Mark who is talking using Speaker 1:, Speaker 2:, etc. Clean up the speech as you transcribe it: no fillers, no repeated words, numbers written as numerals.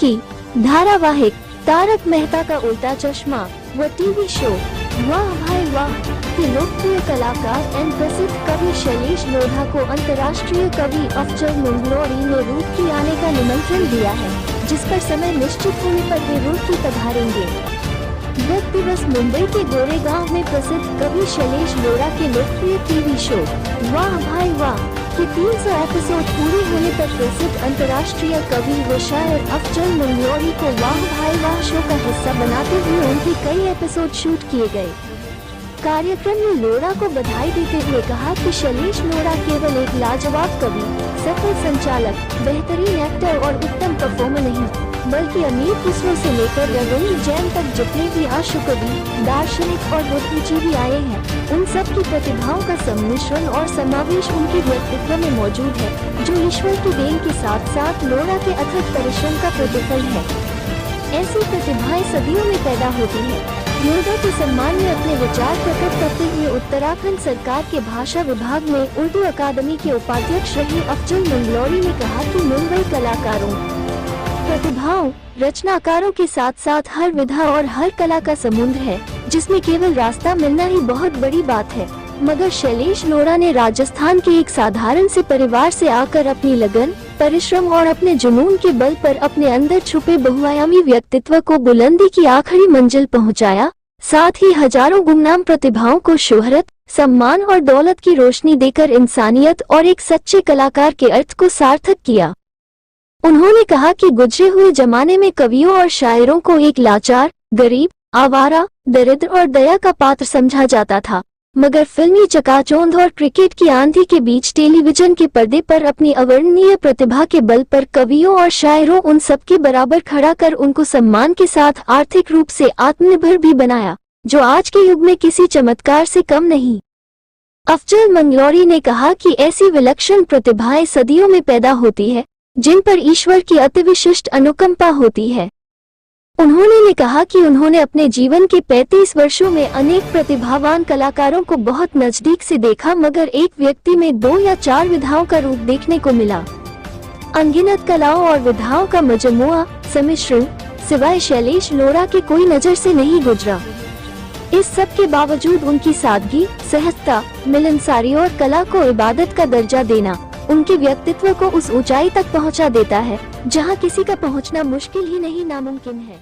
Speaker 1: की धारावाहिक तारक मेहता का उल्टा चश्मा व टीवी शो वाह भाई वाह के लोकप्रिय कलाकार एवं प्रसिद्ध कवि शैलेश लोढ़ा को अंतर्राष्ट्रीय कवि अफजल मंगलोरी ने रुड़की आने का निमंत्रण दिया है, जिस पर समय निश्चित होने पर वे रुड़की पधारेंगे। गत दिवस मुंबई के गोरेगांव में प्रसिद्ध कवि शैलेश लोढ़ा के लोकप्रिय टीवी शो वाह भाई वाह के 300 एपिसोड पूरे होने पर प्रसिद्ध अंतर्राष्ट्रीय कवि व शायर अफजल मंगलोरी को वाह भाई वाह शो का हिस्सा बनाते हुए उनके कई एपिसोड शूट किए गए। कार्यक्रम में लोढ़ा को बधाई देते हुए कहा कि शैलेश लोढ़ा केवल एक लाजवाब कवि, सफल संचालक, बेहतरीन एक्टर और उत्तम परफॉर्मर नहीं, बल्कि अमीर खुसरो से लेकर रविंद्र जैन तक जितने भी आशु कवि, दार्शनिक और बुद्धिजीवी आए हैं, उन सब की प्रतिभाओं का सम्मिश्रण और समावेश उनके व्यक्तित्व में मौजूद है, जो ईश्वर की देन के साथ साथ लोढ़ा के अथक परिश्रम का प्रतिफल है। ऐसी प्रतिभाएं सदियों में पैदा होती है। लोढ़ा के सम्मान में अपने विचार प्रकट करते हुए उत्तराखंड सरकार के भाषा विभाग में उर्दू अकादमी के उपाध्यक्ष रहे अफजल मंगलोरी ने कहा कि मुंबई कलाकारों, प्रतिभाओं, रचनाकारों के साथ साथ हर विधा और हर कला का समुद्र है, जिसमें केवल रास्ता मिलना ही बहुत बड़ी बात है। मगर शैलेश लोढ़ा ने राजस्थान के एक साधारण से परिवार से आकर अपनी लगन, परिश्रम और अपने जुनून के बल पर अपने अंदर छुपे बहुआयामी व्यक्तित्व को बुलंदी की आखिरी मंजिल पहुंचाया, साथ ही हजारों गुमनाम प्रतिभाओं को शोहरत, सम्मान और दौलत की रोशनी देकर इंसानियत और एक सच्चे कलाकार के अर्थ को सार्थक किया। उन्होंने कहा कि गुजरे हुए जमाने में कवियों और शायरों को एक लाचार, गरीब, आवारा, दरिद्र और दया का पात्र समझा जाता था, मगर फिल्मी चकाचौंध और क्रिकेट की आंधी के बीच टेलीविजन के पर्दे पर अपनी अवर्णनीय प्रतिभा के बल पर कवियों और शायरों उन सबके बराबर खड़ा कर उनको सम्मान के साथ आर्थिक रूप से आत्मनिर्भर भी बनाया, जो आज के युग में किसी चमत्कार से कम नहीं। अफजल मंगलोरी ने कहा कि ऐसी विलक्षण प्रतिभाएं सदियों में पैदा होती है, जिन पर ईश्वर की अतिविशिष्ट अनुकंपा होती है। उन्होंने कहा कि उन्होंने अपने जीवन के 35 वर्षों में अनेक प्रतिभावान कलाकारों को बहुत नजदीक से देखा, मगर एक व्यक्ति में 2 या 4 विधाओं का रूप देखने को मिला। अनगिनत कलाओं और विधाओं का मजमुआ, सम्मिश्रण, सिवाय शैलेश लोढ़ा के कोई नजर से नहीं गुजरा। इस सब के बावजूद उनकी सादगी, सहजता, मिलनसारी और कला को इबादत का दर्जा देना उनके व्यक्तित्व को उस ऊंचाई तक पहुंचा देता है, जहां किसी का पहुंचना मुश्किल ही नहीं नामुमकिन है।